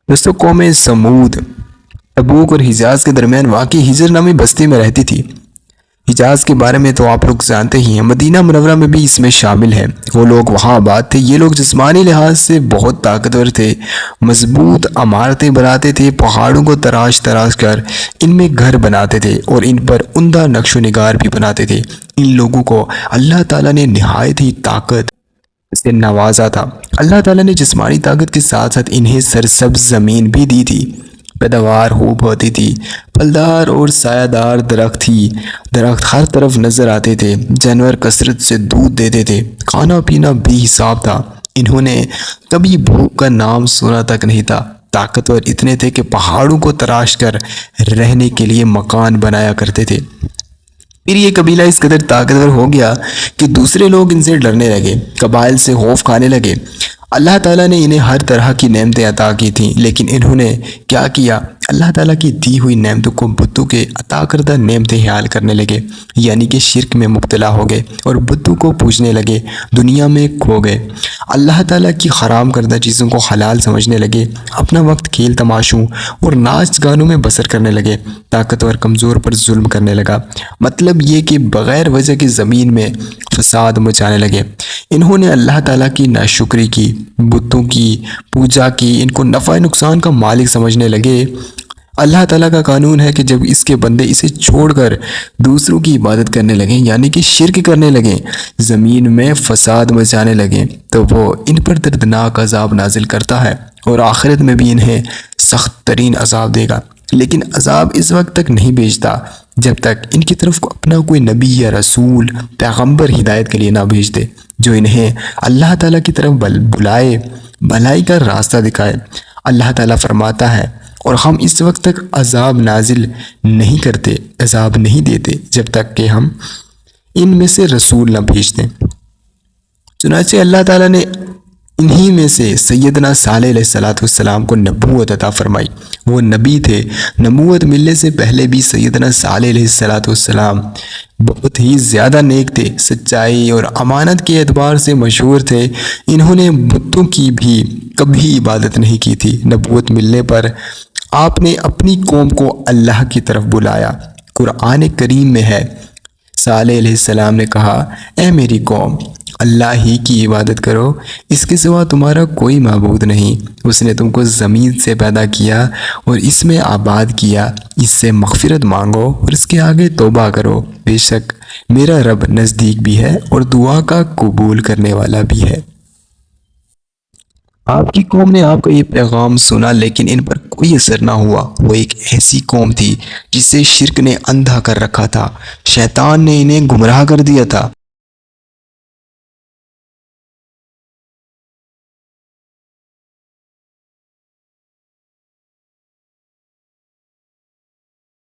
दोस्तों, कौम समूद तबूक और हिजाज के दरमियान वाकई हिजर नामी बस्ती में रहती थी। हिजाज के बारे में तो आप लोग जानते ही हैं, मदीना मुनव्वरा में भी इसमें शामिल है। वो लोग वहाँ आबाद थे। ये लोग जिस्मानी लिहाज से बहुत ताकतवर थे, मजबूत इमारतें बनाते थे, पहाड़ों को तराश तराश कर इनमें घर बनाते थे और इन पर उम्दा नक्शो निगार भी बनाते थे। इन लोगों को अल्लाह ताला ने निहायत ही ताकत से नवाजा था। अल्लाह ताला ने जिस्मानी ताकत के साथ साथ इन्हें सरसब्ज ज़मीन भी दी थी। पैदावार खूब होती थी, फलदार और सायादार दरख्त हर तरफ नज़र आते थे। जानवर कसरत से दूध देते थे, खाना पीना भी हिसाब था। इन्होंने कभी भूख का नाम सुना तक नहीं था। ताकतवर इतने थे कि पहाड़ों को तराश कर रहने के लिए मकान बनाया करते थे। फिर ये कबीला इस कदर ताकतवर हो गया कि दूसरे लोग इनसे डरने लगे, कबाइल से खौफ खाने लगे। अल्लाह ताला ने इन्हें हर तरह की नेमतें अता की थीं, लेकिन इन्होंने क्या किया? अल्लाह ताला की दी हुई नेमतों को बुतों के अता करदा नेमतें ख्याल करने लगे, यानी कि शिरक में मुब्तला हो गए और बुतों को पूजने लगे, दुनिया में खो गए। अल्लाह ताला की हराम करदा चीज़ों को हलाल समझने लगे, अपना वक्त खेल तमाशों और नाच गानों में बसर करने लगे। ताकतवर कमज़ोर पर जुल्म करने लगा, मतलब ये कि बग़ैर वजह की ज़मीन में फसाद मचाने लगे। इन्होंने अल्लाह ताला की नाशुक्री की, बुतों की पूजा की, इनको नफ़ा नुकसान का मालिक समझने लगे। अल्लाह ताला का कानून है कि जब इसके बंदे इसे छोड़कर दूसरों की इबादत करने लगें, यानी कि शिरक करने लगें, ज़मीन में फसाद मचाने लगें, तो वो इन पर दर्दनाक अजाब नाजिल करता है और आखिरत में भी इन्हें सख्त तरीन अजाब देगा। लेकिन अजाब इस वक्त तक नहीं भेजता जब तक इनकी तरफ अपना कोई नबी या रसूल पैगंबर हिदायत के लिए ना भेज दे, जो इन्हें अल्लाह ताला की तरफ बुलाए, भलाई का रास्ता दिखाए। अल्लाह ताला फरमाता है, और हम इस वक्त तक अजाब नाजिल नहीं करते, अजाब नहीं देते जब तक कि हम इनमें से रसूल न भेज दें। चुनांचे अल्लाह ताला ने इन्हीं में से सैयदना सालेह अलैहिस्सलाम को नबूवत अता फरमाई। वो नबी थे। नबूवत मिलने से पहले भी सैयदना सालेह अलैहिस्सलाम बहुत ही ज़्यादा नेक थे, सच्चाई और अमानत के एतबार से मशहूर थे। इन्होंने बुतों की भी कभी इबादत नहीं की थी। नबूवत मिलने पर आपने अपनी कौम को अल्लाह की तरफ बुलाया। कुरान करीम में है, सालेह अलैहिस्सलाम ने कहा, ए मेरी कौम, अल्लाह ही की इबादत करो, इसके सिवा तुम्हारा कोई माबूद नहीं। उसने तुमको ज़मीन से पैदा किया और इसमें आबाद किया। इससे मग़फ़िरत मांगो और इसके आगे तौबा करो। बेशक मेरा रब नज़दीक भी है और दुआ का कबूल करने वाला भी है। आपकी कौम ने आपका ये पैगाम सुना, लेकिन इन पर कोई असर ना हुआ। वो एक ऐसी कौम थी जिसे शिर्क ने अंधा कर रखा था। शैतान ने इन्हें गुमराह कर दिया था।